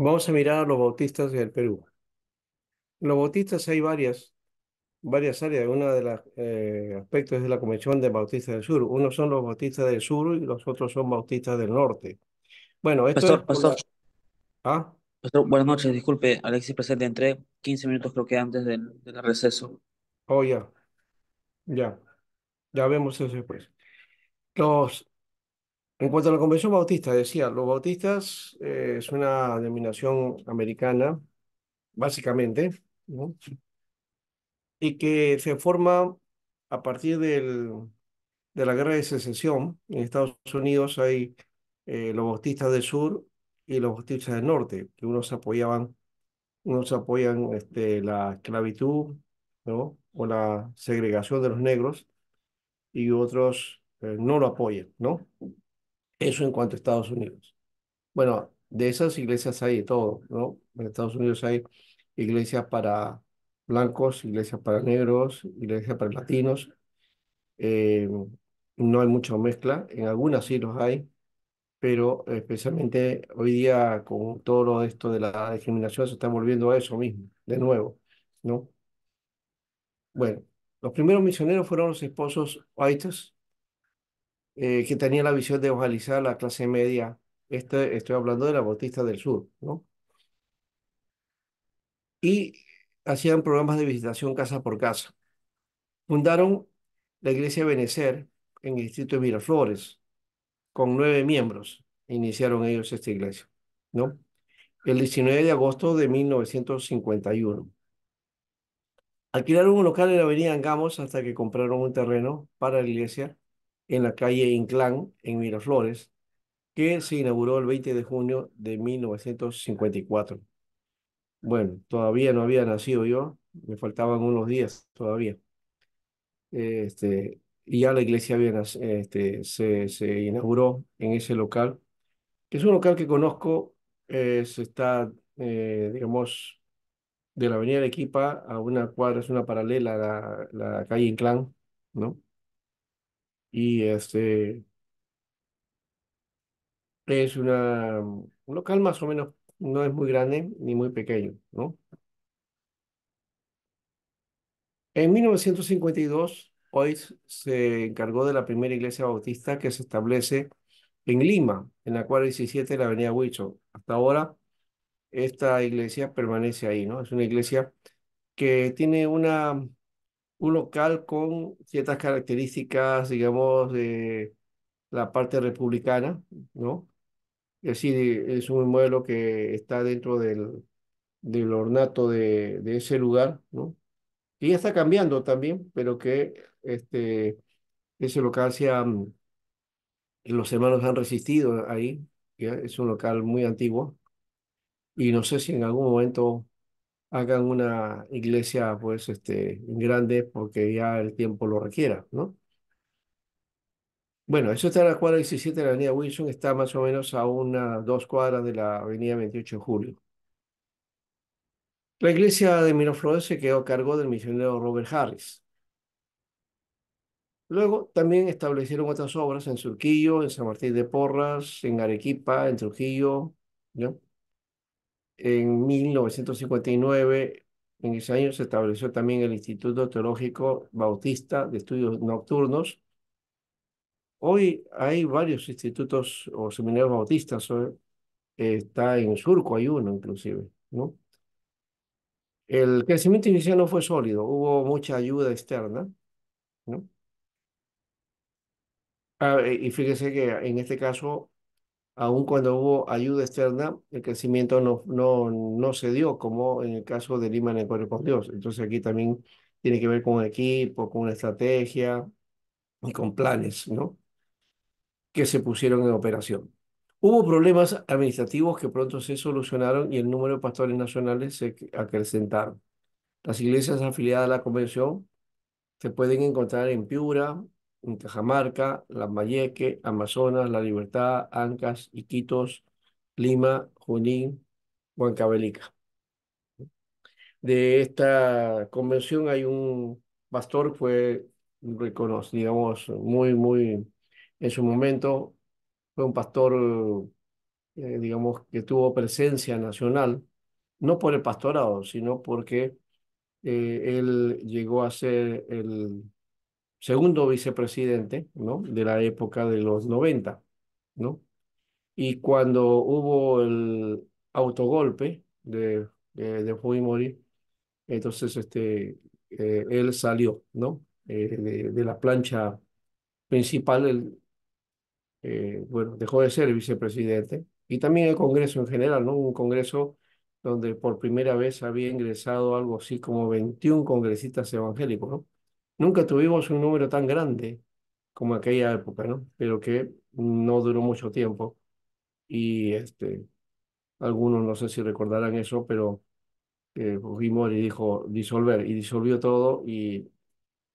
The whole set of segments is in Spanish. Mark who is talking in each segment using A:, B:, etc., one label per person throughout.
A: Vamos a mirar a los bautistas del Perú. Los bautistas hay varias áreas. Una de los aspectos es de la Convención de Bautistas del Sur. Unos son los bautistas del sur y los otros son bautistas del norte. Bueno, esto es por
B: Pastor,
A: Ah,
B: pastor, buenas noches. Disculpe, Alexis presente. Entré 15 minutos creo que antes del receso.
A: oh, ya, ya vemos eso después. Los, en cuanto a la Convención Bautista, decía, los bautistas es una denominación americana, básicamente, ¿no? Y que se forma a partir de la guerra de secesión. En Estados Unidos hay los bautistas del sur y los bautistas del norte, que unos apoyan la esclavitud, ¿no? O la segregación de los negros y otros no lo apoyan, ¿no? Eso en cuanto a Estados Unidos. Bueno, de esas iglesias hay de todo, ¿no? En Estados Unidos hay iglesias para blancos, iglesias para negros, iglesias para latinos. eh, no hay mucha mezcla, en algunas sí los hay, pero especialmente hoy día con todo lo esto de la discriminación se está volviendo a eso mismo, de nuevo, ¿no? Bueno, los primeros misioneros fueron los esposos Whites, que tenían la visión de evangelizar a la clase media. Estoy hablando de la Bautista del Sur, ¿no? Y hacían programas de visitación casa por casa. Fundaron la iglesia Benecer en el distrito de Miraflores, con 9 miembros. Iniciaron ellos esta iglesia, ¿no? El 19 de agosto de 1951. Alquilaron un local en la avenida Angamos hasta que compraron un terreno para la iglesia en la calle Inclán, en Miraflores, que se inauguró el 20 de junio de 1954. Bueno, todavía no había nacido yo, me faltaban unos días todavía. Y ya la iglesia se inauguró en ese local, que es un local que conozco. Está, digamos, de la avenida Arequipa a una cuadra, es una paralela a la calle Inclán, ¿no? Y es un local más o menos, no es muy grande ni muy pequeño, ¿no? En 1952, Hoyt se encargó de la primera iglesia bautista que se establece en Lima, en la cuadra 17 de la avenida Huicho. Hasta ahora, esta iglesia permanece ahí, ¿no? Es una iglesia que tiene un local con ciertas características, digamos, de la parte republicana, ¿no? Es decir, es un inmueble que está dentro del ornato de ese lugar, ¿no? Y ya está cambiando también, pero que ese local los hermanos han resistido ahí. ¿Ya? Es un local muy antiguo y no sé si en algún momento hagan una iglesia pues grande porque ya el tiempo lo requiera, ¿no? Bueno, eso está en la cuadra 17 de la avenida Wilson, está más o menos a 2 cuadras de la avenida 28 de Julio. La iglesia de Miraflores se quedó a cargo del misionero Robert Harris. Luego también establecieron otras obras en Surquillo, en San Martín de Porras, en Arequipa, en Trujillo, ¿no? En 1959, en ese año, se estableció también el Instituto Teológico Bautista de Estudios Nocturnos. Hoy hay varios institutos o seminarios bautistas. Está en Surco, hay uno inclusive, ¿no? El crecimiento inicial no fue sólido, hubo mucha ayuda externa, ¿no? Y fíjese que en este caso, aun cuando hubo ayuda externa, el crecimiento no se dio como en el caso de Lima en Encuentro con Dios. Entonces aquí también tiene que ver con un equipo, con una estrategia y con planes, ¿no? Que se pusieron en operación. Hubo problemas administrativos que pronto se solucionaron y el número de pastores nacionales se acrecentaron. Las iglesias afiliadas a la convención se pueden encontrar en Piura, en Cajamarca, Lambayeque, Amazonas, La Libertad, Ancash, Iquitos, Lima, Junín, Huancavelica. De esta convención hay un pastor que fue reconocido, digamos, muy, muy, en su momento, fue un pastor digamos, que tuvo presencia nacional, no por el pastorado, sino porque él llegó a ser el segundo vicepresidente, ¿no? De la época de los 90, ¿no? Y cuando hubo el autogolpe de Fujimori, entonces él salió, ¿no? De la plancha principal, él, bueno, dejó de ser vicepresidente. Y también el Congreso en general, ¿no? Un Congreso donde por primera vez había ingresado algo así como 21 congresistas evangélicos, ¿no? Nunca tuvimos un número tan grande como aquella época, ¿no? Pero que no duró mucho tiempo. Y algunos no sé si recordarán eso, pero Fujimori dijo disolver y disolvió todo y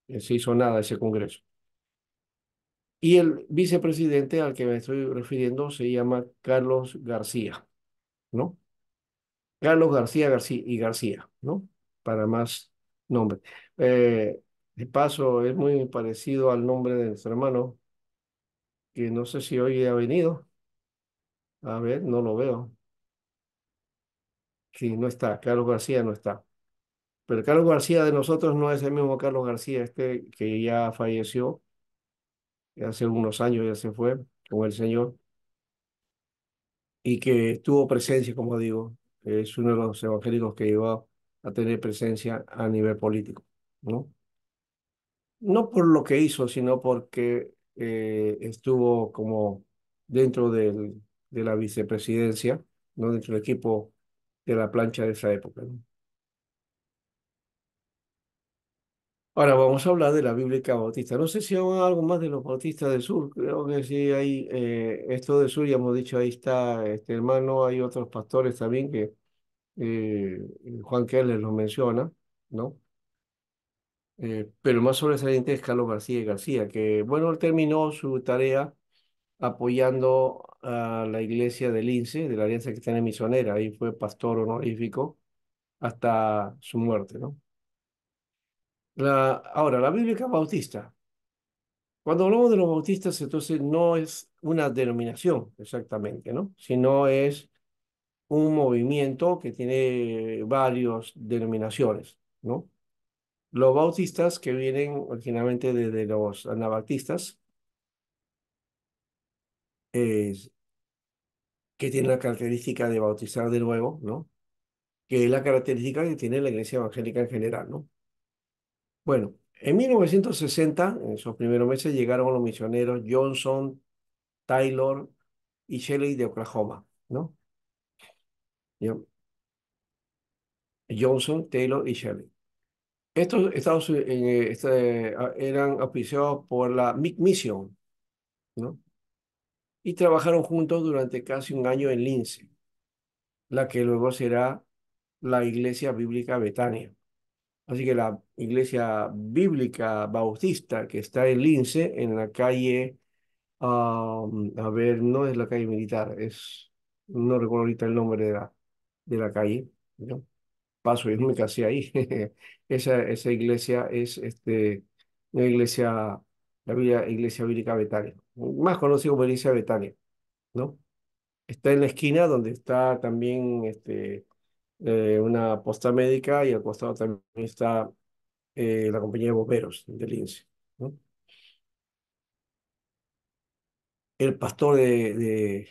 A: se hizo nada ese Congreso. Y el vicepresidente al que me estoy refiriendo se llama Carlos García, ¿no? Carlos García García y García, ¿no? Para más nombre. De paso, es muy parecido al nombre de nuestro hermano, que no sé si hoy ha venido. A ver, no lo veo. Sí, no está. Carlos García no está. Pero Carlos García de nosotros no es el mismo Carlos García, que ya falleció hace algunos años, ya se fue con el Señor, y que tuvo presencia, como digo, es uno de los evangélicos que llegó a tener presencia a nivel político, ¿no? No por lo que hizo, sino porque estuvo como dentro de la vicepresidencia, ¿no? Dentro del equipo de la plancha de esa época, ¿no? Ahora vamos a hablar de la Bíblica Bautista. No sé si hay algo más de los bautistas del sur. Creo que sí hay esto del sur, ya hemos dicho, ahí está este hermano, hay otros pastores también que eh, Juan Keller los menciona, ¿no? Pero el más sobresaliente es Carlos García y García, que, bueno, él terminó su tarea apoyando a la iglesia del INSE, de la Alianza Cristiana Misionera. Ahí fue pastor honorífico hasta su muerte, ¿no? Ahora, la Bíblica Bautista. Cuando hablamos de los bautistas, entonces no es una denominación exactamente, ¿no? Sino es un movimiento que tiene varias denominaciones, ¿no? Los bautistas que vienen originalmente desde los anabaptistas, que tienen la característica de bautizar de nuevo, ¿no? Que es la característica que tiene la iglesia evangélica en general, ¿no? Bueno, en 1960, en esos primeros meses, llegaron los misioneros Johnson, Taylor y Shelley de Oklahoma, ¿no? Yo- Johnson, Taylor y Shelley. Estos eran auspiciados por la Mic Mission, ¿no? Y trabajaron juntos durante casi un año en Lince, la que luego será la Iglesia Bíblica Betania. Así que la Iglesia Bíblica Bautista que está en Lince, en la calle, a ver, no es la calle militar, no recuerdo ahorita el nombre de la calle, ¿no? Paso, yo me casé ahí. Esa iglesia es una iglesia, Iglesia Bíblica Betania, más conocida como Iglesia Betania, ¿no? Está en la esquina donde está también una posta médica y al costado también está la compañía de bomberos del INSE, ¿no? El pastor en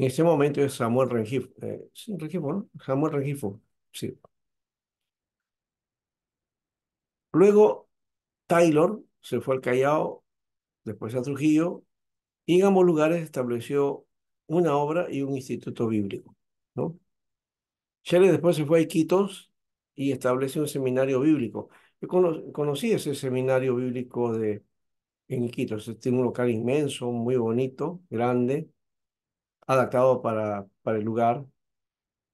A: ese momento es Samuel Rengifo. Sí, Rengifo, ¿no? Samuel Rengifo, sí. Luego Taylor se fue al Callao, después a Trujillo, y en ambos lugares estableció una obra y un instituto bíblico, ¿no? Shelley después se fue a Iquitos y estableció un seminario bíblico. Yo conocí ese seminario bíblico en Iquitos. Tiene un local inmenso, muy bonito, grande, adaptado para el lugar.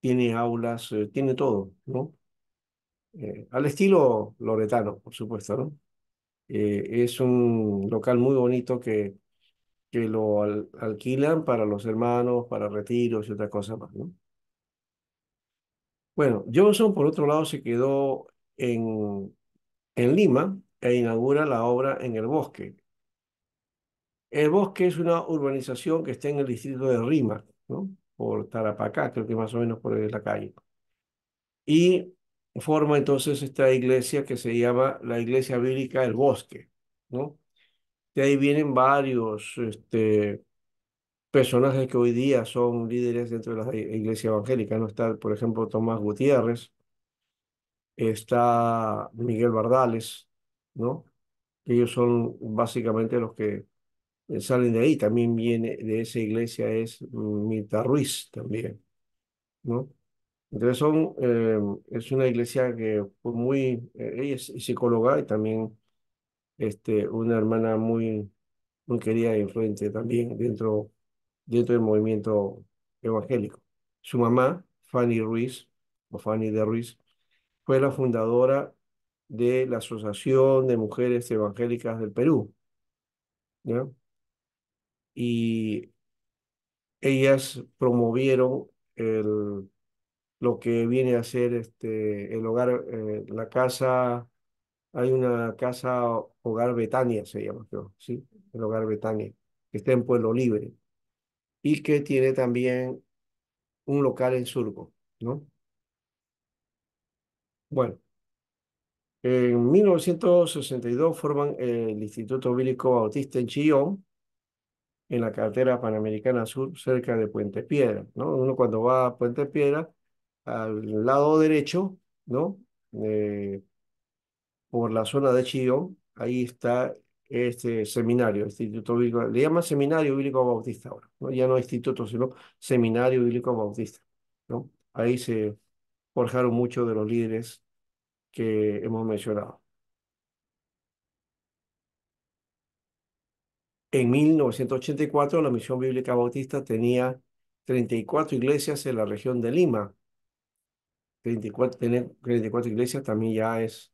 A: Tiene aulas, tiene todo, ¿no? Al estilo loretano, por supuesto, ¿no? Es un local muy bonito que lo alquilan para los hermanos, para retiros y otras cosas más, ¿no? Bueno, Johnson, por otro lado, se quedó en Lima e inaugura la obra en el bosque. El Bosque es una urbanización que está en el distrito de Rima, ¿no? Por Tarapacá, creo que más o menos por ahí es la calle. Y forma entonces esta iglesia que se llama la Iglesia Bíblica del Bosque, ¿no? De ahí vienen varios personajes que hoy día son líderes dentro de la iglesia evangélica, ¿no? Está, por ejemplo, Tomás Gutiérrez, está Miguel Bardales, ¿no? Ellos son básicamente los que salen de ahí. También viene de esa iglesia es Mirta Ruiz también, ¿no? Entonces es una iglesia que fue muy, ella es psicóloga y también una hermana muy querida e influente también dentro del movimiento evangélico. Su mamá, Fanny Ruiz, o Fanny de Ruiz, fue la fundadora de la Asociación de Mujeres Evangélicas del Perú, ¿ya? Y ellas promovieron lo que viene a ser el hogar, la casa, hay una casa Hogar Betania, se llama, creo, ¿sí? El Hogar Betania, que está en Pueblo Libre y que tiene también un local en Surco, ¿no? Bueno, en 1962 forman el Instituto Bíblico Bautista en Chillón, en la carretera Panamericana Sur, cerca de Puente Piedra, ¿no? Uno cuando va a Puente Piedra, al lado derecho, ¿no? Eh, por la zona de Chillón, ahí está este seminario, Instituto Bíblico, le llaman Seminario Bíblico Bautista ahora, ¿no? Ya no instituto, sino Seminario Bíblico Bautista, ¿no? Ahí se forjaron muchos de los líderes que hemos mencionado. En 1984, la Misión Bíblica Bautista tenía 34 iglesias en la región de Lima. 34, tener 34 iglesias también ya es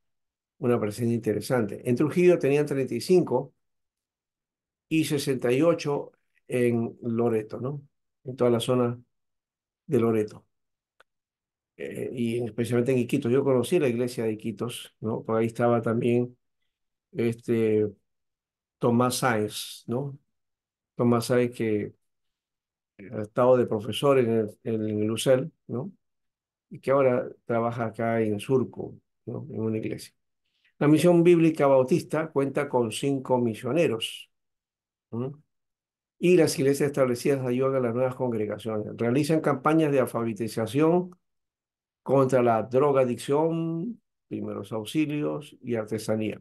A: una presencia interesante. En Trujillo tenían 35 y 68 en Loreto, ¿no? En toda la zona de Loreto. Y especialmente en Iquitos. Yo conocí la iglesia de Iquitos, ¿no? Por ahí estaba también este Tomás Sáenz, ¿no? Tomás Sáenz que ha estado de profesor en el UCEL, ¿no? Y que ahora trabaja acá en Surco, ¿no? En una iglesia. La Misión Bíblica Bautista cuenta con 5 misioneros, ¿no? Y las iglesias establecidas ayudan a las nuevas congregaciones. Realizan campañas de alfabetización contra la drogadicción, primeros auxilios y artesanía.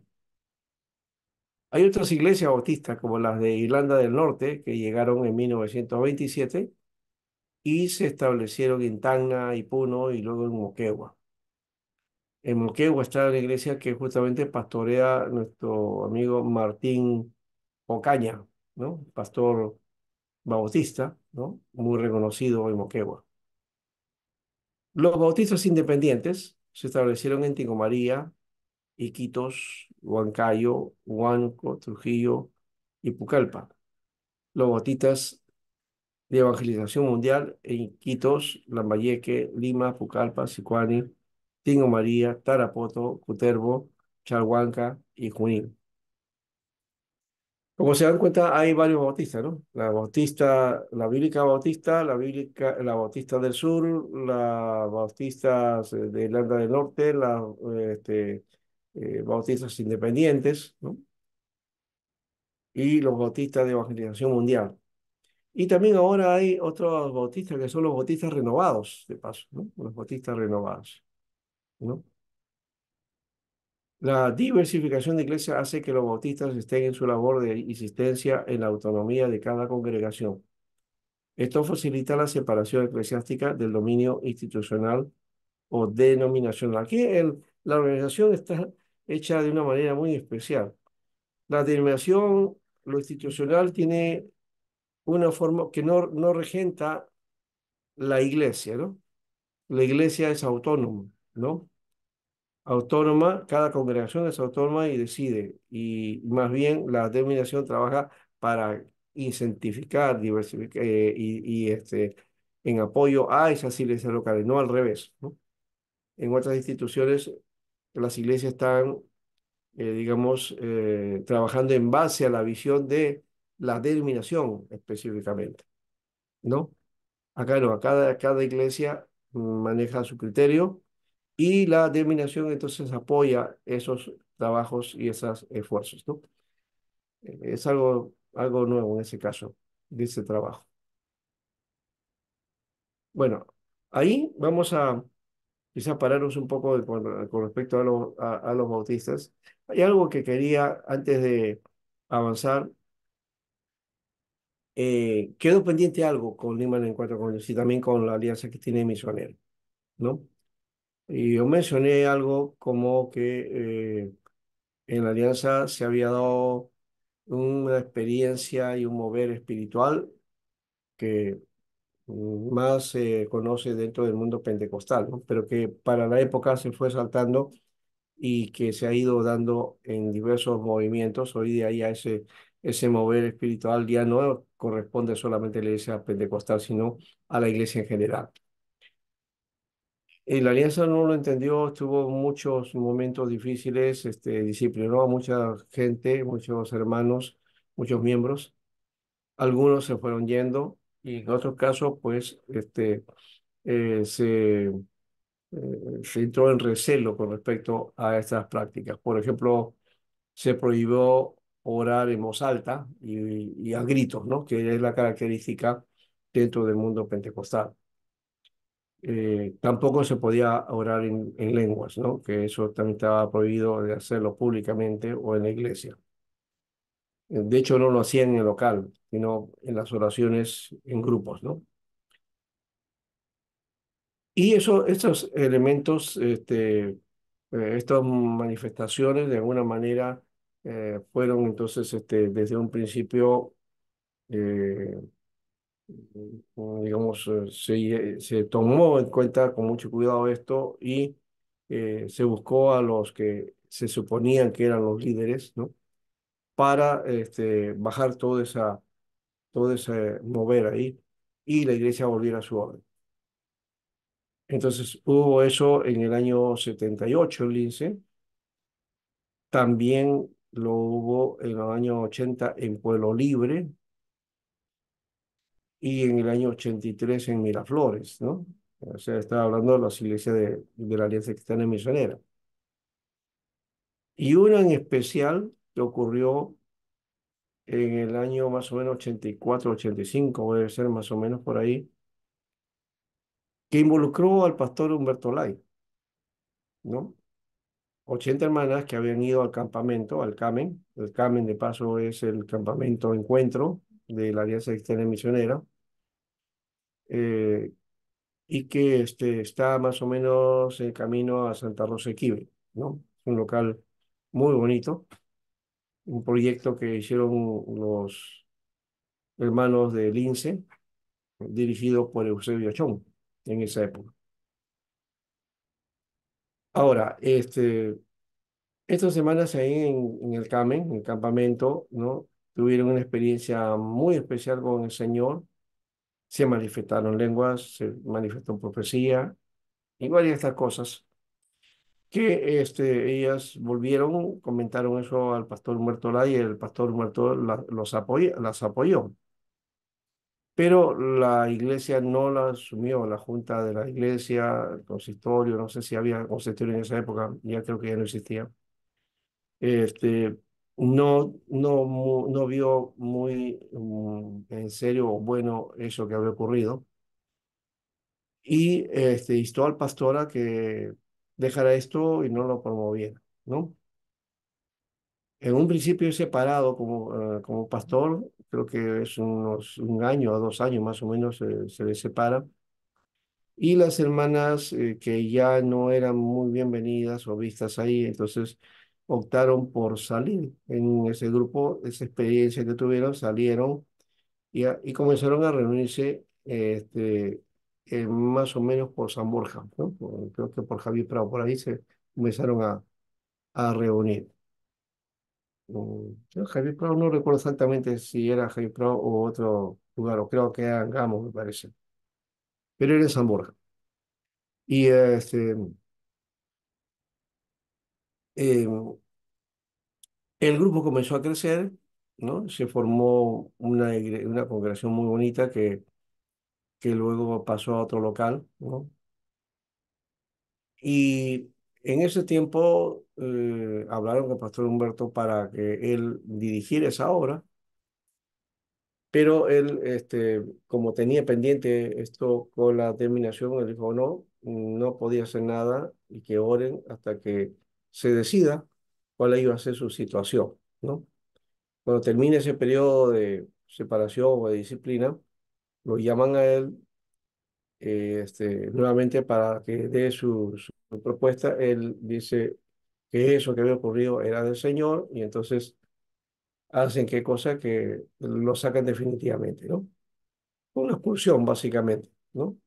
A: Hay otras iglesias bautistas, como las de Irlanda del Norte, que llegaron en 1927 y se establecieron en Tacna y Puno y luego en Moquegua. En Moquegua está la iglesia que justamente pastorea nuestro amigo Martín Ocaña, ¿no? Pastor bautista, ¿no? Muy reconocido en Moquegua. Los bautistas independientes se establecieron en Tingo María, Iquitos, Huancayo, Huánuco, Trujillo y Pucallpa. Los bautistas de evangelización mundial en Iquitos, Lambayeque, Lima, Pucallpa, Sicuani, Tingo María, Tarapoto, Cutervo, Chalhuanca y Junín. Como se dan cuenta, hay varios bautistas, ¿no? La bautista, la bíblica bautista, la bautista del sur, la bautistas de Irlanda del Norte, bautistas independientes, ¿no? Y los bautistas de evangelización mundial. Y también ahora hay otros bautistas que son los bautistas renovados, de paso, ¿no? Los bautistas renovados, ¿no? La diversificación de iglesias hace que los bautistas estén en su labor de insistencia en la autonomía de cada congregación. Esto facilita la separación eclesiástica del dominio institucional o denominacional. Aquí la organización está hecha de una manera muy especial. La denominación, lo institucional, tiene una forma que no regenta la iglesia, ¿no? La iglesia es autónoma, ¿no? Autónoma, cada congregación es autónoma y decide. Y más bien la denominación trabaja para incentivar, diversificar en apoyo a esas iglesias locales, no al revés, ¿no? En otras instituciones, las iglesias están, digamos, trabajando en base a la visión de la denominación específicamente, ¿no? Acá no, cada iglesia maneja su criterio y la denominación entonces apoya esos trabajos y esos esfuerzos, ¿no? Es algo nuevo en ese caso, de ese trabajo. Bueno, ahí vamos a quizá pararnos un poco con respecto a los bautistas. Hay algo que quería, antes de avanzar, quedó pendiente algo con Lehman en cuanto con y también con la Alianza Cristiana y Misionera, ¿no? Y yo mencioné algo como que en la Alianza se había dado una experiencia y un mover espiritual que más se conoce dentro del mundo pentecostal, ¿no? Pero que para la época se fue saltando y que se ha ido dando en diversos movimientos. Hoy día ya ese mover espiritual ya no corresponde solamente a la iglesia pentecostal, sino a la iglesia en general. Y la alianza no lo entendió, tuvo muchos momentos difíciles, disciplinó a mucha gente, muchos hermanos, muchos miembros. Algunos se fueron yendo y en otros casos, pues, eh, se, se entró en recelo con respecto a estas prácticas. Por ejemplo, se prohibió orar en voz alta y a gritos, ¿no? Que es la característica dentro del mundo pentecostal. Tampoco se podía orar en lenguas, ¿no? Que eso también estaba prohibido de hacerlo públicamente o en la iglesia. De hecho, no lo hacían en el local, sino en las oraciones en grupos, ¿no? Y estos elementos, estas manifestaciones, de alguna manera, fueron entonces, desde un principio, eh, digamos, se tomó en cuenta con mucho cuidado esto y se buscó a los que se suponían que eran los líderes, ¿no? Para bajar todo ese mover ahí y la iglesia volviera a su orden. Entonces hubo eso en el año 78 en Lince, también lo hubo en el año 80 en Pueblo Libre y en el año 83 en Miraflores, ¿no? O sea, estaba hablando de las iglesias de la Alianza Cristiana Misionera. Y una en especial que ocurrió en el año más o menos 84, 85, debe ser más o menos por ahí, que involucró al pastor Humberto Lai, ¿no? 80 hermanas que habían ido al campamento, al CAMEN. El CAMEN, de paso, es el campamento encuentro de la Alianza Cristiana Misionera, eh, y que está más o menos en camino a Santa Rosa de Quibe, ¿no? Un local muy bonito, un proyecto que hicieron los hermanos de Lince, dirigido por Eusebio Chong en esa época. Ahora, estas semanas ahí en el CAMEN, en el campamento, ¿no? Tuvieron una experiencia muy especial con el Señor. Se manifestaron lenguas, se manifestó profecía y varias de estas cosas que ellas volvieron, comentaron eso al pastor Humberto Lai y el pastor Humberto las apoyó. Pero la iglesia no la asumió, la junta de la iglesia, el consistorio, no sé si había consistorio en esa época, ya creo que ya no existía. este, no vio muy en serio o bueno eso que había ocurrido y instó al pastor a que dejara esto y no lo promoviera, ¿no? En un principio separado como pastor, creo que es un año o 2 años más o menos se le separa. Y las hermanas que ya no eran muy bienvenidas o vistas ahí, entonces optaron por salir en ese grupo, esa experiencia que tuvieron, salieron y comenzaron a reunirse más o menos por San Borja, ¿no? Creo que por Javier Prado, por ahí se comenzaron a reunir. Yo Javier Prado no recuerdo exactamente si era Javier Prado o otro lugar, o creo que era Angamos, me parece, pero era en San Borja. Y eh, el grupo comenzó a crecer ¿no? Se formó una congregación muy bonita que luego pasó a otro local, ¿no? Y en ese tiempo hablaron con el pastor Humberto para que él dirigiera esa obra, pero él, como tenía pendiente esto con la terminación, él dijo no, no podía hacer nada y que oren hasta que se decida cuál iba a ser su situación, ¿no? Cuando termine ese periodo de separación o de disciplina, lo llaman a él nuevamente para que dé su propuesta. Él dice que eso que había ocurrido era del Señor y entonces hacen qué cosa que lo sacan definitivamente, ¿no? Una expulsión básicamente, ¿no?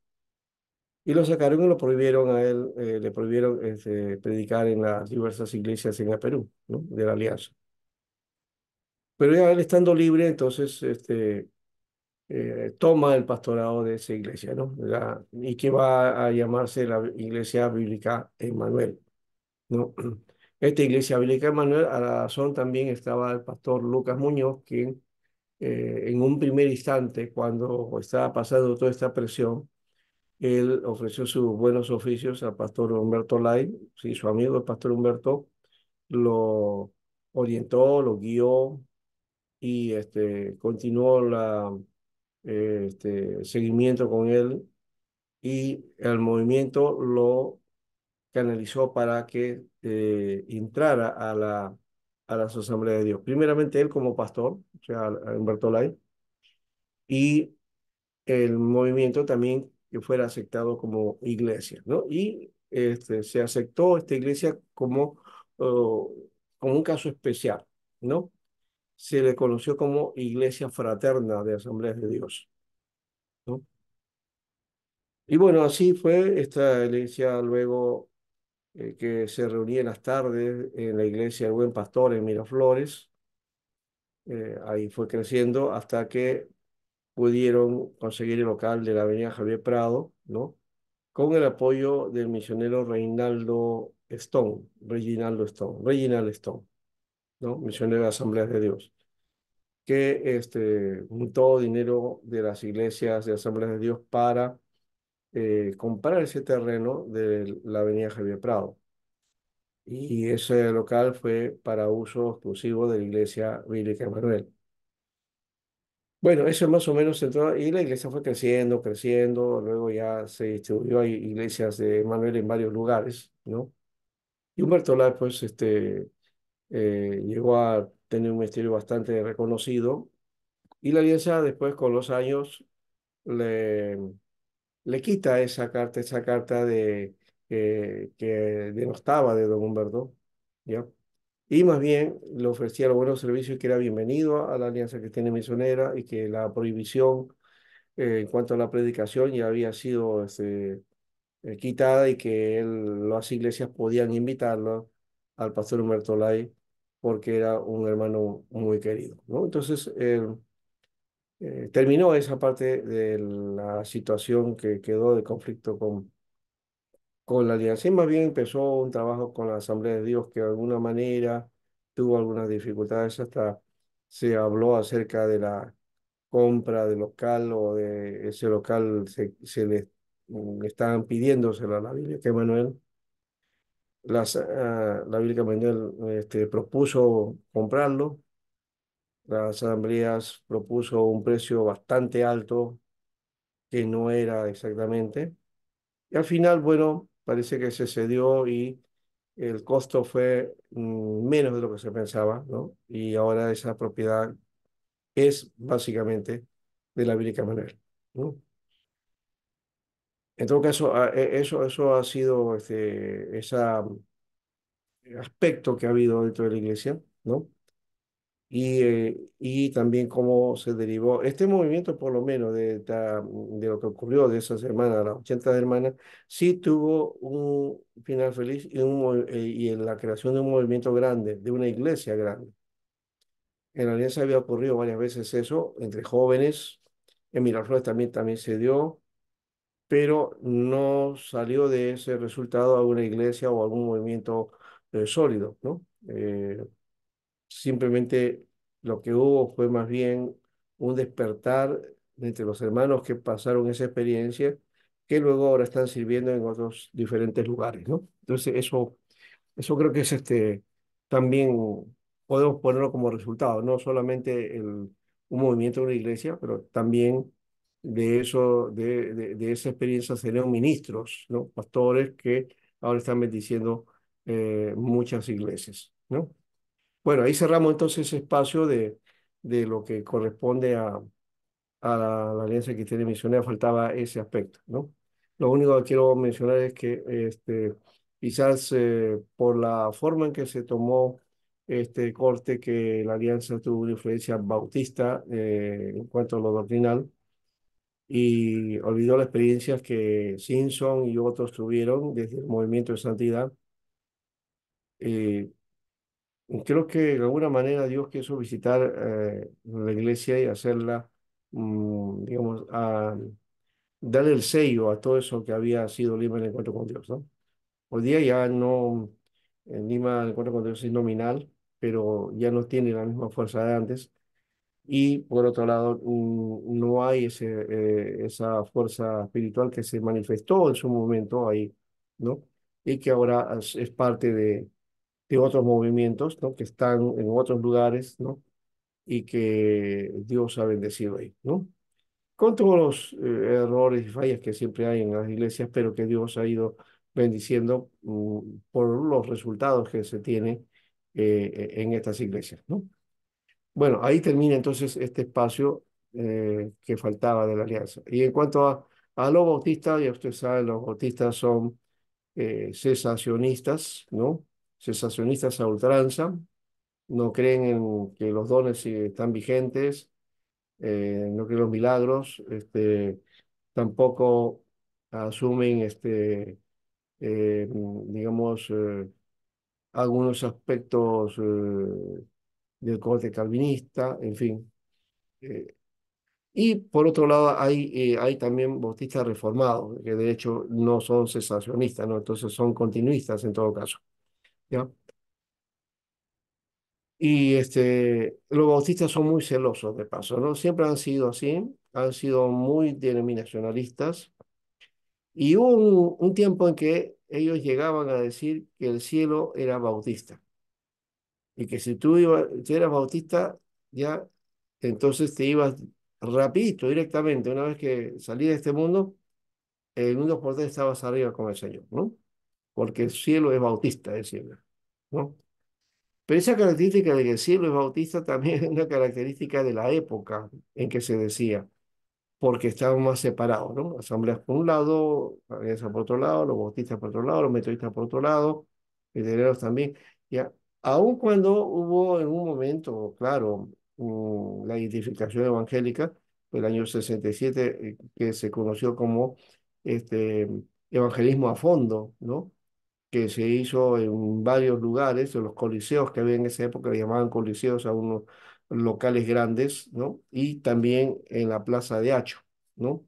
A: Y lo sacaron y lo prohibieron a él, le prohibieron predicar en las diversas iglesias en el Perú, ¿no? De la Alianza. Pero ya él estando libre, entonces toma el pastorado de esa iglesia, ¿no? Y que va a llamarse la Iglesia Bíblica Emmanuel, ¿no? Esta Iglesia Bíblica Emmanuel, a la razón también estaba el pastor Lucas Muñoz, quien en un primer instante, cuando estaba pasando toda esta presión, él ofreció sus buenos oficios al pastor Humberto Lai, sí, su amigo el pastor Humberto lo orientó, lo guió y continuó seguimiento con él y el movimiento lo canalizó para que entrara a las asambleas de Dios. Primeramente él como pastor, o sea, a Humberto Lai, y el movimiento también que fuera aceptado como iglesia, ¿no? Y se aceptó esta iglesia oh, como un caso especial, ¿no? Se le conoció como Iglesia Fraterna de Asambleas de Dios, ¿no? Y bueno, así fue esta iglesia luego que se reunía en las tardes en la iglesia del Buen Pastor en Miraflores. Ahí fue creciendo hasta que pudieron conseguir el local de la avenida Javier Prado, ¿no? Con el apoyo del misionero Reginaldo Stone, ¿no? Misionero de Asambleas de Dios, que juntó dinero de las iglesias de Asambleas de Dios para comprar ese terreno de la avenida Javier Prado. Y ese local fue para uso exclusivo de la Iglesia Bíblica Emanuel. Bueno, eso es más o menos centrado, y la iglesia fue creciendo, creciendo, luego ya se distribuyó a iglesias de Emanuel en varios lugares, ¿no? Y Humberto Lara, pues, llegó a tener un ministerio bastante reconocido, y la alianza después, con los años, le, le quita esa carta que denostaba de don Humberto, ¿ya? Y más bien le ofrecía los buenos servicios y que era bienvenido a la Alianza Cristiana Misionera y que la prohibición en cuanto a la predicación ya había sido quitada y que las iglesias podían invitarlo al pastor Humberto Lai porque era un hermano muy querido, ¿no? Entonces terminó esa parte de la situación que quedó de conflicto con la alianza y más bien empezó un trabajo con la Asamblea de Dios que de alguna manera tuvo algunas dificultades hasta se habló acerca de la compra de local o de ese local se le estaban pidiéndoselo a la Bíblica Emanuel. La Bíblica Emanuel propuso comprarlo, las asambleas propuso un precio bastante alto que no era exactamente. Y al final, bueno, parece que se cedió y el costo fue menos de lo que se pensaba, ¿no? Y ahora esa propiedad es básicamente de la Bíblica Emanuel, ¿no? En todo caso, eso ha sido ese aspecto que ha habido dentro de la iglesia, ¿no? Y también cómo se derivó este movimiento, por lo menos de lo que ocurrió de esa semana, las 80 hermanas, sí tuvo un final feliz y en la creación de un movimiento grande, de una iglesia grande. En la alianza había ocurrido varias veces eso, entre jóvenes, en Miraflores también se dio, pero no salió de ese resultado alguna iglesia o algún movimiento sólido, ¿no? Simplemente lo que hubo fue más bien un despertar entre los hermanos que pasaron esa experiencia, que luego ahora están sirviendo en otros diferentes lugares, ¿no? Entonces, eso creo que es también podemos ponerlo como resultado, no solamente un movimiento de una iglesia, pero también de eso, de esa experiencia salieron ministros, ¿no? Pastores que ahora están bendiciendo muchas iglesias, ¿no? Bueno, ahí cerramos entonces ese espacio de lo que corresponde a la Alianza Cristiana y Misionera, faltaba ese aspecto, ¿no? Lo único que quiero mencionar es que quizás por la forma en que se tomó este corte, que la Alianza tuvo una influencia bautista en cuanto a lo doctrinal, y olvidó las experiencias que Simpson y otros tuvieron desde el movimiento de santidad. eh, Creo que de alguna manera Dios quiso visitar la iglesia y hacerla, digamos, darle el sello a todo eso que había sido Lima en el encuentro con Dios, ¿no? Hoy día ya no, en Lima el encuentro con Dios es nominal, pero ya no tiene la misma fuerza de antes. Y por otro lado, no hay esa fuerza espiritual que se manifestó en su momento ahí, ¿no? Y que ahora es parte de otros movimientos, ¿no? Que están en otros lugares, ¿no? Y que Dios ha bendecido ahí, ¿no? Con todos los errores y fallas que siempre hay en las iglesias, pero que Dios ha ido bendiciendo por los resultados que se tiene en estas iglesias, ¿no? Bueno, ahí termina entonces este espacio que faltaba de la alianza. Y en cuanto a los bautistas, ya usted sabe, los bautistas son cesacionistas, ¿no? Cesacionistas a ultranza, no creen en que los dones están vigentes, no creen en los milagros, tampoco asumen, digamos, algunos aspectos del corte calvinista, en fin. eh, y por otro lado, hay también bautistas reformados, que de hecho no son cesacionistas, ¿no? Entonces son continuistas en todo caso, ¿ya? Y los bautistas son muy celosos de paso, ¿no? Siempre han sido así, han sido muy denominacionalistas. Y hubo un tiempo en que ellos llegaban a decir que el cielo era bautista. Y que si eras bautista, ya entonces te ibas rapidito, directamente. Una vez que salí de este mundo, el mundo por dentro estabas arriba con el Señor, ¿no? Porque el cielo es bautista, decía, ¿no? Pero esa característica de que el cielo es bautista también es una característica de la época en que se decía, porque estaban más separados, ¿no? Asambleas por un lado, alianza por otro lado, los bautistas por otro lado, los metodistas por otro lado, veteranos también. Ya, aun cuando hubo en un momento, claro, la identificación evangélica, el año 67, que se conoció como este, evangelismo a fondo, ¿no? Que se hizo en varios lugares, en los coliseos que había en esa época, le llamaban coliseos a unos locales grandes, ¿no? Y también en la Plaza de Hacho, ¿no?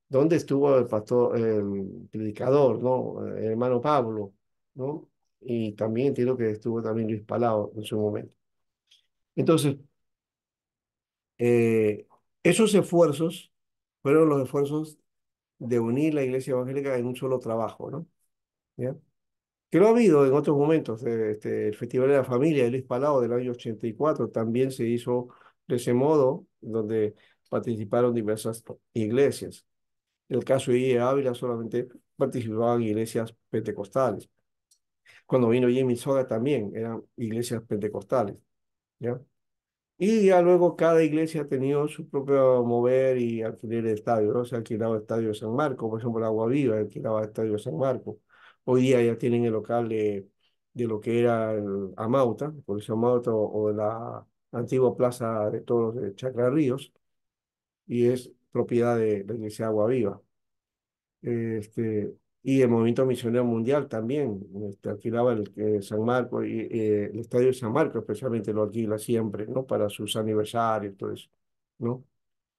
A: Donde estuvo el pastor, el predicador, ¿no? El hermano Pablo, ¿no? Y también entiendo que estuvo también Luis Palao en su momento. Entonces, eh, esos esfuerzos fueron los esfuerzos de unir la iglesia evangélica en un solo trabajo, ¿no? ¿Ya? Que lo ha habido en otros momentos. El Festival de la Familia de Luis Palau del año 84 también se hizo de ese modo, donde participaron diversas iglesias. En el caso de I.E. Ávila solamente participaban iglesias pentecostales. Cuando vino Jimmy Soga también eran iglesias pentecostales, ¿ya? Y ya luego cada iglesia ha tenido su propio mover y alquiler de estadio, ¿no? Se ha alquilado el estadio de San Marcos, por ejemplo, el Agua Viva alquilaba el estadio de San Marcos. Hoy día ya tienen el local de lo que era el Amauta, el Coliseo Amauta o la antigua plaza de toros de Chacra Ríos, y es propiedad de la iglesia Agua Viva. Y el Movimiento Misionero Mundial también alquilaba San Marcos, y el estadio de San Marcos especialmente lo alquila siempre, ¿no? Para sus aniversarios, todo eso, ¿no?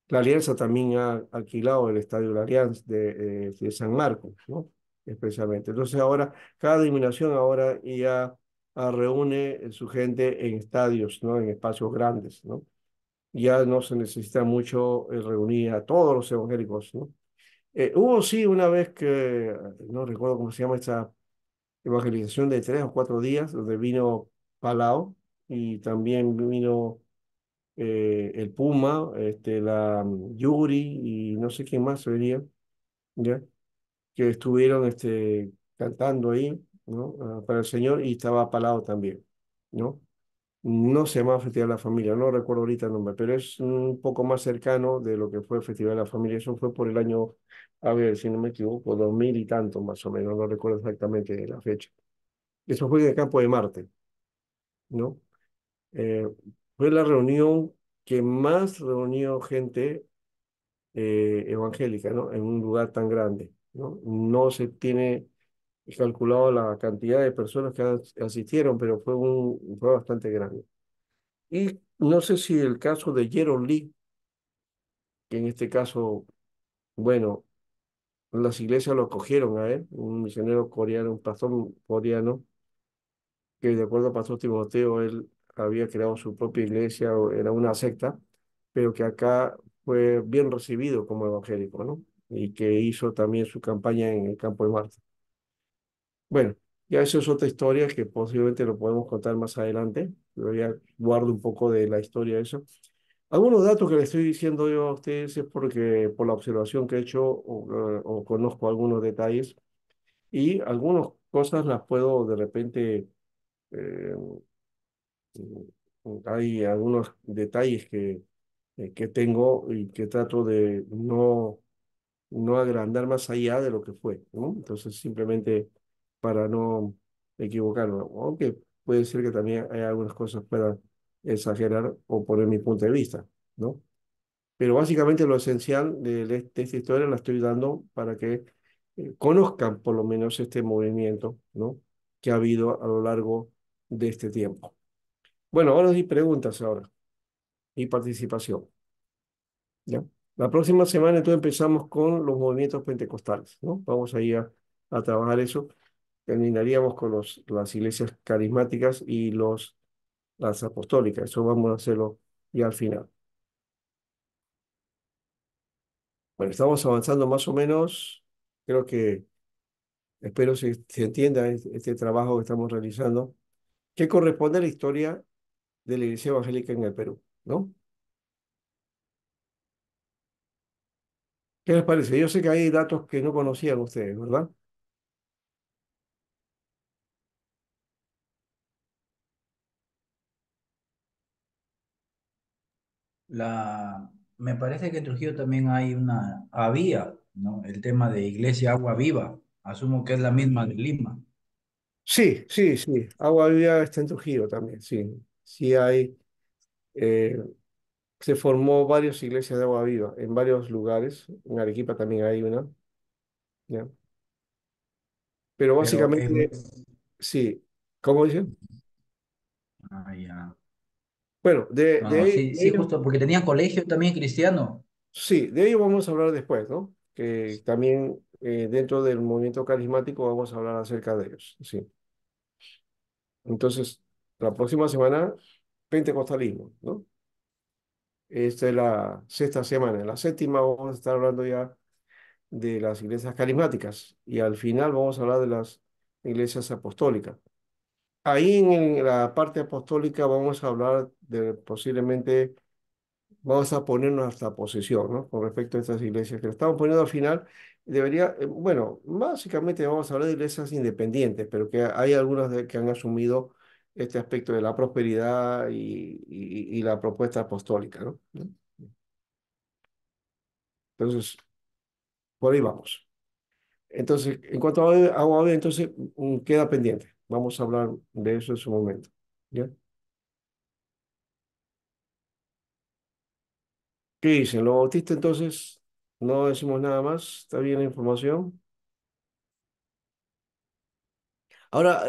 A: La Alianza también ha alquilado el estadio de la Alianza de San Marcos, ¿no? Especialmente. Entonces ahora, cada denominación ahora ya reúne su gente en estadios, ¿no? En espacios grandes, ¿no? Ya no se necesita mucho reunir a todos los evangélicos, ¿no? Hubo sí una vez que, no recuerdo cómo se llama esta evangelización de 3 o 4 días, donde vino Palau y también vino el Puma, la Yuri y no sé quién más venía, ¿ya? Que estuvieron cantando ahí, ¿no? Para el Señor y estaba Palau también, ¿no? No se llamaba Festival de la Familia, no recuerdo ahorita el nombre, pero es un poco más cercano de lo que fue el Festival de la Familia. Eso fue por el año, a ver, si no me equivoco, 2000 y tanto más o menos, no recuerdo exactamente la fecha. Eso fue en el Campo de Marte, ¿no? Eh, Fue la reunión que más reunió gente evangélica, ¿no? En un lugar tan grande, ¿no? No se tiene calculado la cantidad de personas que asistieron, pero fue bastante grande. Y no sé si el caso de Jerome Lee, que en este caso, bueno, las iglesias lo acogieron a él, un misionero coreano, un pastor coreano, que de acuerdo al pastor Timoteo, él había creado su propia iglesia, o era una secta, pero que acá fue bien recibido como evangélico, ¿no? Y que hizo también su campaña en el Campo de Marte. Bueno, ya eso es otra historia que posiblemente lo podemos contar más adelante. Pero ya guardo un poco de la historia de eso. Algunos datos que le estoy diciendo yo a ustedes es porque por la observación que he hecho o conozco algunos detalles y algunas cosas las puedo de repente, eh, hay algunos detalles que tengo y que trato de no agrandar más allá de lo que fue, ¿no? Entonces, simplemente para no equivocarme, aunque puede ser que también hay algunas cosas pueda exagerar o poner mi punto de vista, ¿no? Pero básicamente lo esencial de esta historia la estoy dando para que conozcan por lo menos este movimiento, ¿no? Que ha habido a lo largo de este tiempo. Bueno, ahora sí preguntas ahora y participación, ¿ya? La próxima semana entonces empezamos con los movimientos pentecostales, ¿no? Vamos a ir a trabajar eso. Terminaríamos con las iglesias carismáticas y las apostólicas. Eso vamos a hacerlo ya al final. Bueno, estamos avanzando más o menos. Creo que espero se entienda este trabajo que estamos realizando, que corresponde a la historia de la Iglesia Evangélica en el Perú, ¿no? ¿Qué les parece? Yo sé que hay datos que no conocían ustedes, ¿verdad?
C: Me parece que en Trujillo también había, ¿no? El tema de Iglesia Agua Viva. Asumo que es la misma de Lima.
A: Sí, sí, sí. Agua Viva está en Trujillo también, sí. Sí hay, eh, se formó varias iglesias de Agua Viva en varios lugares. En Arequipa también hay una, ¿ya? Pero
C: Pero
A: básicamente, sí. ¿Cómo dicen?
C: ya.
A: Bueno,
C: No, no, sí,
A: de
C: sí,
A: ellos,
C: justo, porque tenían colegio también cristiano.
A: sí, de ello vamos a hablar después, ¿no? Que también dentro del movimiento carismático vamos a hablar acerca de ellos, sí. Entonces, la próxima semana, pentecostalismo, ¿no? Esta es la sexta semana. En la séptima vamos a estar hablando ya de las iglesias carismáticas y al final vamos a hablar de las iglesias apostólicas. Ahí en la parte apostólica vamos a hablar de posiblemente, vamos a poner nuestra posición, ¿no? Con respecto a estas iglesias que lo estamos poniendo al final. Debería, bueno, básicamente vamos a hablar de iglesias independientes, pero que hay algunas que han asumido este aspecto de la prosperidad y la propuesta apostólica, ¿no? Entonces, por ahí vamos. Entonces, en cuanto a Agua Viva, entonces queda pendiente. Vamos a hablar de eso en su momento. ¿Ya? ¿Qué dicen? ¿Los bautistas entonces no decimos nada más? ¿Está bien la información? Ahora,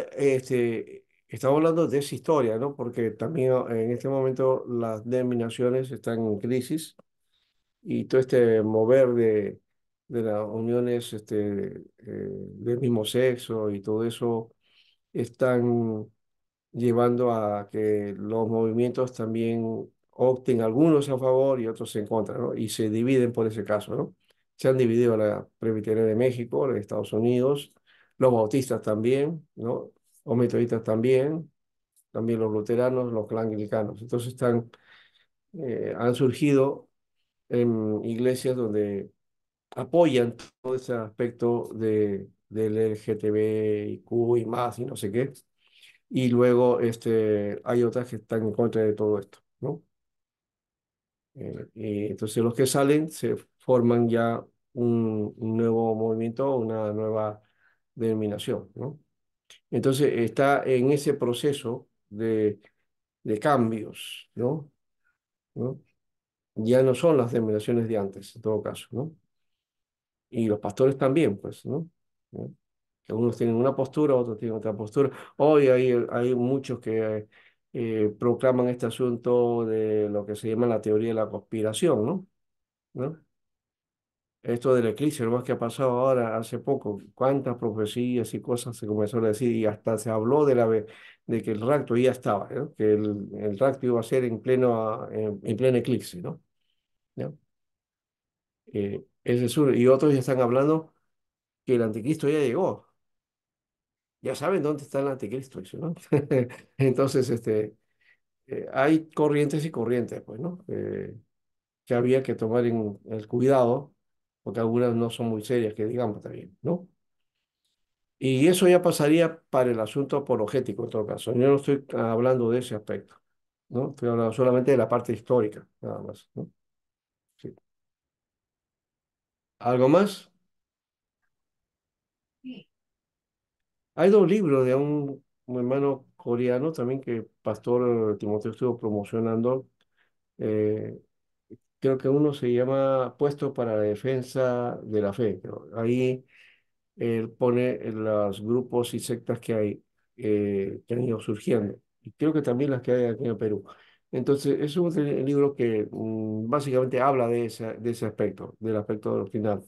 A: estamos hablando de esa historia, ¿no? Porque también en este momento las denominaciones están en crisis y todo este mover de las uniones del mismo sexo y todo eso están llevando a que los movimientos también opten algunos a favor y otros en contra, ¿no? Y se dividen por ese caso, ¿no? Se han dividido la Presbitería de México, la de Estados Unidos, los bautistas también, ¿no? Los metodistas también, también los luteranos, los anglicanos. Entonces han surgido en iglesias donde apoyan todo ese aspecto del LGTBIQ y más y no sé qué. Y luego hay otras que están en contra de todo esto, ¿no? Y entonces los que salen se forman ya un nuevo movimiento, una nueva denominación, ¿no? Entonces está en ese proceso de cambios, ¿no? ¿No? Ya no son las denominaciones de antes, en todo caso, ¿no? Y los pastores también, pues, ¿no? ¿No? Que unos tienen una postura, otros tienen otra postura. Hoy hay muchos que proclaman este asunto de lo que se llama la teoría de la conspiración, ¿no? ¿No? Esto del eclipse, lo más que ha pasado ahora hace poco, cuántas profecías y cosas se comenzaron a decir y hasta se habló de que el rapto ya estaba, ¿no? Que el rapto iba a ser en pleno eclipse, ¿no? ¿No? Ese es uno. Y otros ya están hablando que el anticristo ya llegó. Ya saben dónde está el anticristo, dice, ¿no? Entonces, hay corrientes y corrientes, pues, ¿no? Que había que tomar en el cuidado, porque algunas no son muy serias, que digamos también, ¿no? Y eso ya pasaría para el asunto apologético, en todo caso. Yo no estoy hablando de ese aspecto, ¿no? Estoy hablando solamente de la parte histórica, nada más, ¿no? Sí. ¿Algo más? Hay dos libros de un hermano coreano también que Pastor Timoteo estuvo promocionando. eh, Creo que uno se llama Puesto para la Defensa de la Fe. Ahí él pone en los grupos y sectas que hay, que han ido surgiendo. Y creo que también las que hay aquí en Perú. Entonces, es un libro que básicamente habla de ese aspecto, del aspecto doctrinal,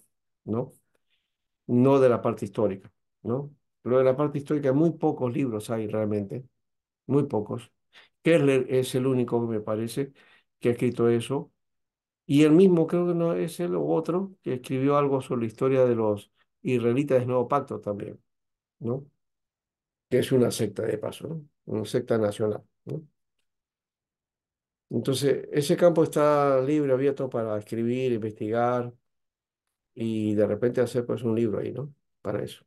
A: ¿no? No de la parte histórica, ¿no? Lo de la parte histórica, muy pocos libros hay realmente, muy pocos. Kerler es el único que me parece que ha escrito eso y él mismo, creo que no es él o otro, que escribió algo sobre la historia de los israelitas del Nuevo Pacto también, ¿no? Que es una secta de paso, ¿no? Una secta nacional, ¿no? Entonces, ese campo está libre, abierto para escribir, investigar y de repente hacer pues un libro ahí, ¿no? Para eso.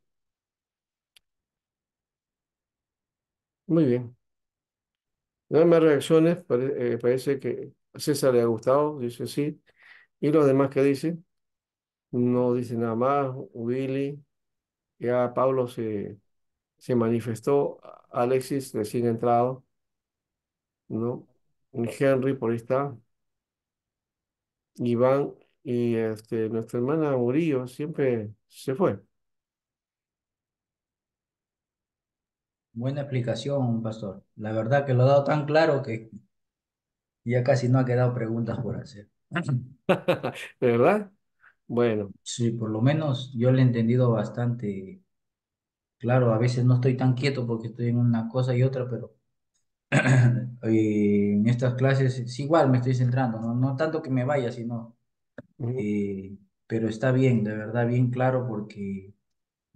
A: Muy bien. No hay más reacciones, parece que a César le ha gustado, dice sí. Y los demás que dicen, no dicen nada más. Willy, ya Pablo se manifestó, Alexis recién entrado, ¿no? Henry por ahí está, Iván y nuestra hermana Murillo siempre se fue.
C: Buena explicación, pastor. La verdad que lo ha dado tan claro que ya casi no ha quedado preguntas por hacer.
A: ¿De verdad? Bueno,
C: Sí, por lo menos yo le he entendido bastante claro. A veces no estoy tan quieto porque estoy en una cosa y otra, pero en estas clases sí, igual me estoy centrando, no, no tanto que me vaya, sino,
A: ujú,
C: pero está bien, de verdad, bien claro porque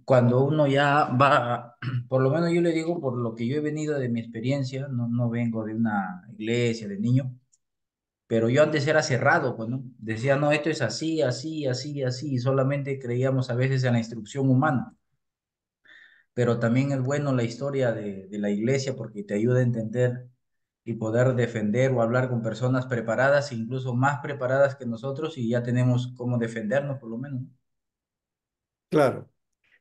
C: cuando uno ya va, por lo menos yo le digo por lo que yo he venido de mi experiencia, no, no vengo de una iglesia de niño, pero yo antes era cerrado, pues, ¿no? Decía, no, esto es así, así, así, así, y solamente creíamos a veces en la instrucción humana, pero también es bueno la historia de la iglesia porque te ayuda a entender y poder defender o hablar con personas preparadas, incluso más preparadas que nosotros, y ya tenemos cómo defendernos, por lo menos.
A: claro.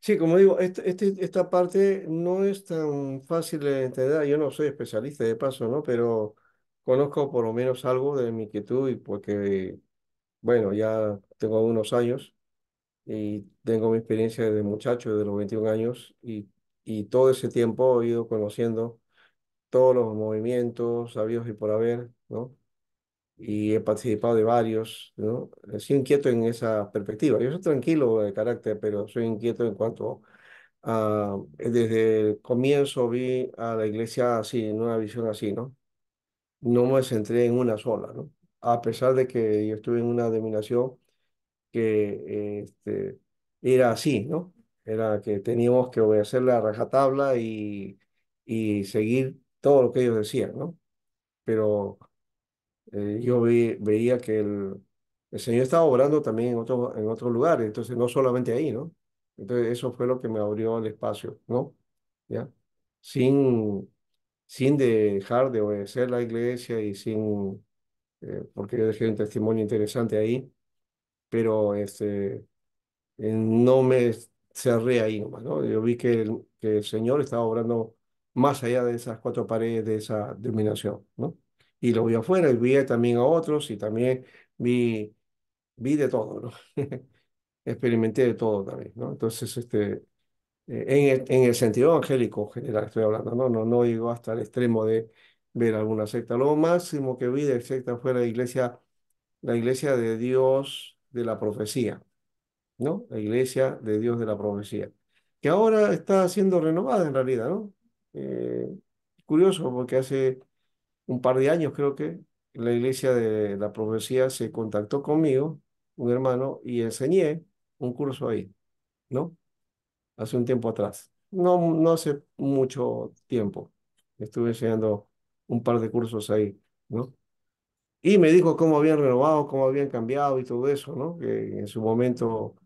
A: Sí, como digo, esta parte no es tan fácil de entender. Yo no soy especialista de paso, ¿no? Pero conozco por lo menos algo de mi inquietud y porque, bueno, ya tengo unos años y tengo mi experiencia desde muchacho, desde los 21 años y todo ese tiempo he ido conociendo todos los movimientos habidos y por haber, ¿no? Y he participado de varios, ¿no? Soy inquieto en esa perspectiva. Yo soy tranquilo de carácter, pero soy inquieto en cuanto Desde el comienzo vi a la iglesia así, en una visión así, ¿no? No me centré en una sola, ¿no? A pesar de que yo estuve en una denominación que era así, ¿no? Era que teníamos que obedecer la rajatabla y seguir todo lo que ellos decían, ¿no? Pero yo veía que el Señor estaba obrando también en otros lugares, entonces no solamente ahí, ¿no? Entonces eso fue lo que me abrió el espacio, ¿no? ¿Ya? Sin, sin dejar de obedecer la iglesia y sin, porque yo dejé un testimonio interesante ahí, pero no me cerré ahí nomás, ¿no? Yo vi que el Señor estaba obrando más allá de esas cuatro paredes de esa denominación, ¿no? Y lo vi afuera y vi también a otros y también vi de todo, ¿no? Experimenté de todo también, ¿no? Entonces, en el sentido evangélico general estoy hablando, ¿no? No digo hasta el extremo de ver alguna secta. Lo máximo que vi de secta fue la iglesia de Dios de la profecía, ¿no? La iglesia de Dios de la profecía, que ahora está siendo renovada en realidad, ¿no? Eh, Curioso porque hace un par de años creo que la iglesia de la profecía se contactó conmigo, un hermano, y enseñé un curso ahí, ¿no? Hace un tiempo atrás. No hace mucho tiempo. Estuve enseñando un par de cursos ahí, ¿no? Y me dijo cómo habían renovado, cómo habían cambiado y todo eso, ¿no? Que en su momento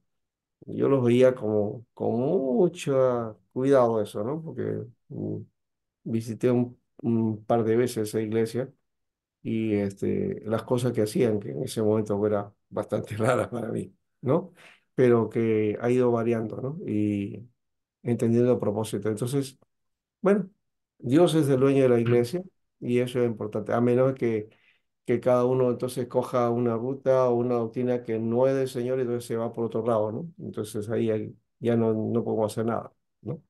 A: yo los veía como con mucho cuidado eso, ¿no? Porque visité un par de veces esa iglesia y las cosas que hacían, que en ese momento era bastante raras para mí, ¿no? Pero que ha ido variando, ¿no? Y entendiendo el propósito. Entonces, bueno, Dios es el dueño de la iglesia y eso es importante, a menos que cada uno entonces coja una ruta o una doctrina que no es del Señor y entonces se va por otro lado, ¿no? Entonces ahí ya no podemos hacer nada, ¿no?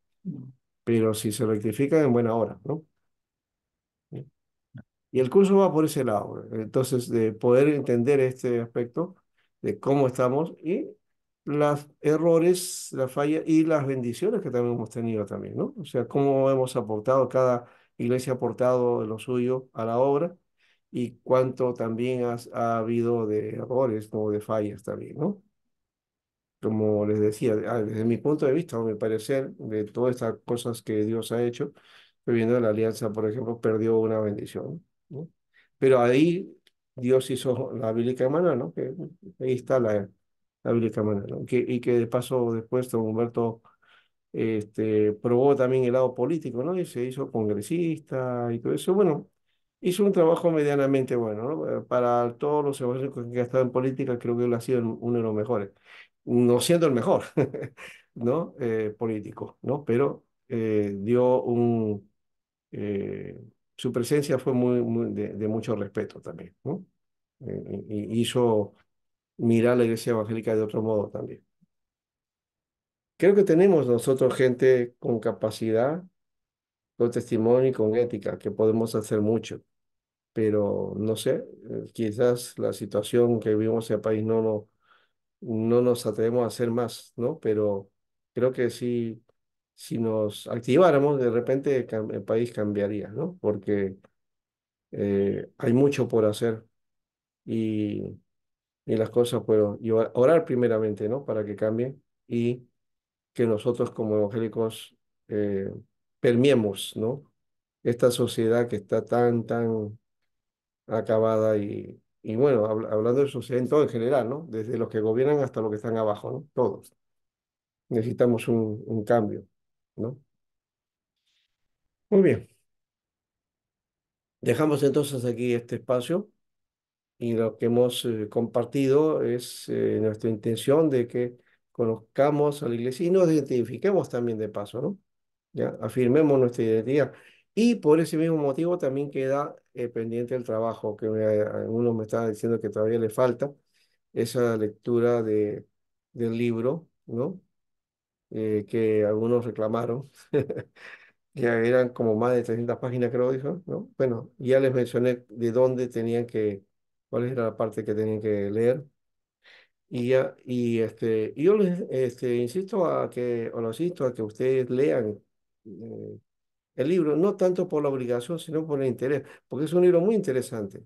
A: Pero si se rectifica en buena hora, ¿no? Y el curso va por ese lado. Entonces, de poder entender este aspecto de cómo estamos y los errores, las fallas y las bendiciones que también hemos tenido también, ¿no? O sea, cómo hemos aportado, cada iglesia ha aportado lo suyo a la obra y cuánto también ha habido de errores, como de fallas también, ¿no? Como les decía, desde mi punto de vista, o mi parecer, de todas estas cosas que Dios ha hecho, viendo la alianza, por ejemplo, perdió una bendición, ¿no? Pero ahí Dios hizo la bíblica hermana, ¿no? Que ahí está la bíblica hermana, ¿no? Y que de paso después don Humberto probó también el lado político, ¿no? Y se hizo congresista y todo eso. Bueno, hizo un trabajo medianamente bueno, ¿no? Para todos los evangélicos que han estado en política, creo que él ha sido uno de los mejores. No siendo el mejor, ¿no? Político, ¿no? Pero dio su presencia fue muy de mucho respeto también, ¿no? Y hizo mirar la iglesia evangélica de otro modo también. Creo que tenemos nosotros gente con capacidad, con testimonio y con ética, que podemos hacer mucho, pero no sé, quizás la situación que vivimos en el país no nos atrevemos a hacer más, ¿no? Pero creo que sí, si nos activáramos, de repente el país cambiaría, ¿no? Porque hay mucho por hacer y, y las cosas, pero y orar primeramente, ¿no? Para que cambien y que nosotros como evangélicos eh, permeemos, ¿no? Esta sociedad que está tan acabada y bueno, hablando de sociedad en todo en general, ¿no? Desde los que gobiernan hasta los que están abajo, ¿no? Todos. Necesitamos un cambio, ¿no? Muy bien. Dejamos entonces aquí este espacio y lo que hemos compartido es nuestra intención de que conozcamos a la iglesia y nos identifiquemos también de paso, ¿no? ¿Ya? Afirmemos nuestra identidad. Y por ese mismo motivo también queda pendiente el trabajo, que uno me estaba diciendo que todavía le falta, esa lectura del libro, ¿no? Que algunos reclamaron, que eran como más de 300 páginas, creo, dijo, ¿no? Bueno, ya les mencioné de dónde tenían cuál era la parte que tenían que leer Y yo les insisto a que, o los insto a que ustedes lean eh, el libro, no tanto por la obligación, sino por el interés, porque es un libro muy interesante,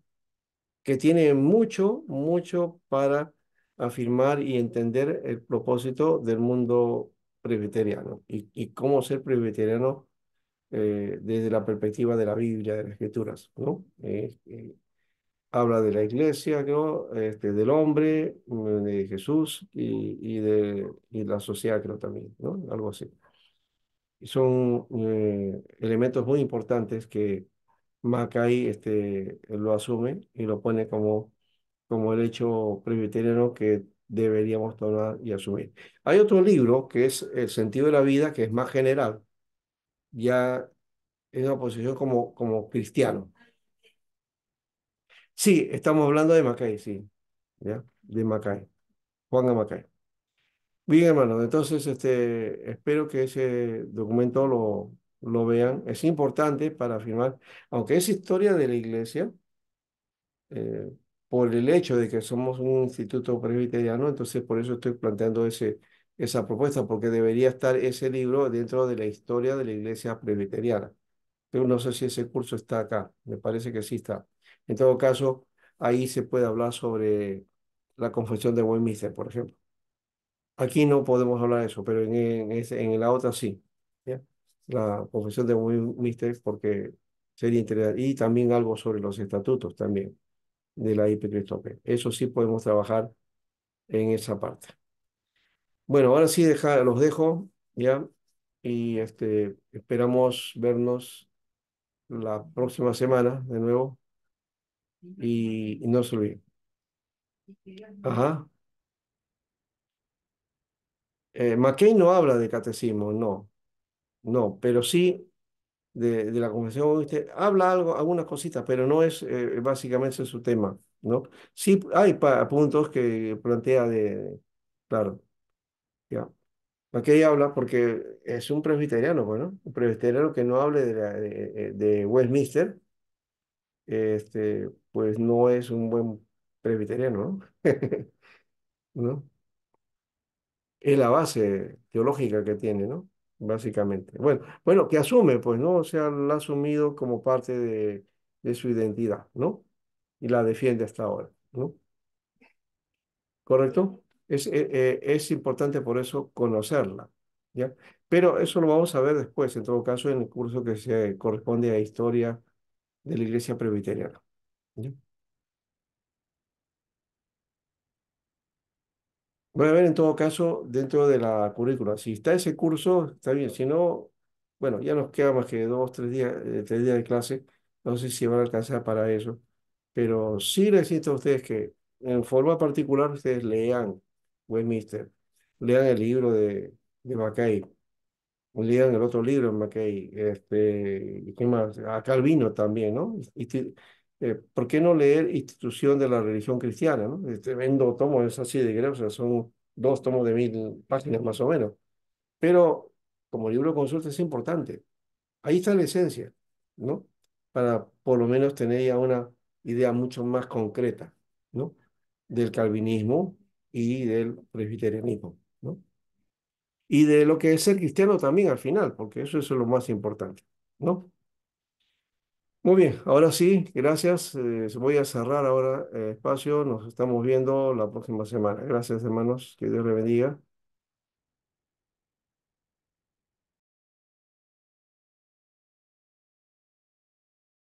A: que tiene mucho, mucho para afirmar y entender el propósito del mundo presbiteriano y cómo ser presbiteriano desde la perspectiva de la Biblia, de las Escrituras, ¿no? Habla de la iglesia, ¿no? Del hombre, de Jesús y la sociedad, creo también, ¿no? Algo así. Y son elementos muy importantes que Mackay lo asume y lo pone como el hecho presbiteriano que deberíamos tomar y asumir. Hay otro libro que es El sentido de la vida, que es más general, ya es una posición como cristiano. Sí, estamos hablando de Mackay, sí, ¿ya? De Mackay, Juan Mackay. Bien, hermano, entonces espero que ese documento lo vean. Es importante para afirmar, aunque es historia de la iglesia, eh, por el hecho de que somos un instituto presbiteriano, entonces por eso estoy planteando esa propuesta, porque debería estar ese libro dentro de la historia de la iglesia presbiteriana. Pero no sé si ese curso está acá, me parece que sí está. En todo caso, ahí se puede hablar sobre la Confesión de Westminster, por ejemplo. Aquí no podemos hablar de eso, pero en la otra sí, ¿ya? La Confesión de Westminster, porque sería interesante. Y también algo sobre los estatutos también de la IPCRISTOPE. Eso sí podemos trabajar en esa parte. Bueno, ahora sí los dejo, ¿ya? Y esperamos vernos la próxima semana de nuevo y no se olviden. Ajá. McCain no habla de catecismo, no, no, pero sí de la confesión, ¿viste? Habla algo, algunas cositas, pero no es básicamente su tema, ¿no? Sí hay puntos que plantea claro, ya. McKay habla porque es un presbiteriano, bueno, un presbiteriano que no hable de Westminster, pues no es un buen presbiteriano, ¿no? ¿No? Es la base teológica que tiene, ¿no? Básicamente. Bueno, que asume, pues, ¿no? O sea, la ha asumido como parte de su identidad, ¿no? Y la defiende hasta ahora, ¿no? ¿Correcto? Es importante por eso conocerla, ¿ya? Pero eso lo vamos a ver después, en todo caso, en el curso que se corresponde a Historia de la Iglesia Presbiteriana. ¿Ya? Voy a ver en todo caso dentro de la currícula. Si está ese curso, está bien. Si no, bueno, ya nos queda más que 3 días de clase. No sé si van a alcanzar para eso. Pero sí les insto a ustedes que en forma particular ustedes lean Westminster, lean el libro de Mackay, lean el otro libro de Mackay, ¿y qué más? A Calvino también, ¿no? ¿Por qué no leer Institución de la Religión Cristiana, ¿no? Este tremendo tomo, es así de grueso, son 2 tomos de 1000 páginas más o menos. Pero como libro de consulta es importante. Ahí está la esencia, ¿no? Para por lo menos tener ya una idea mucho más concreta, ¿no? Del calvinismo y del presbiterianismo, ¿no? Y de lo que es ser cristiano también al final, porque eso es lo más importante, ¿no? Muy bien, ahora sí, gracias. Voy a cerrar ahora el espacio. Nos estamos viendo la próxima semana. Gracias, hermanos. Que Dios les bendiga.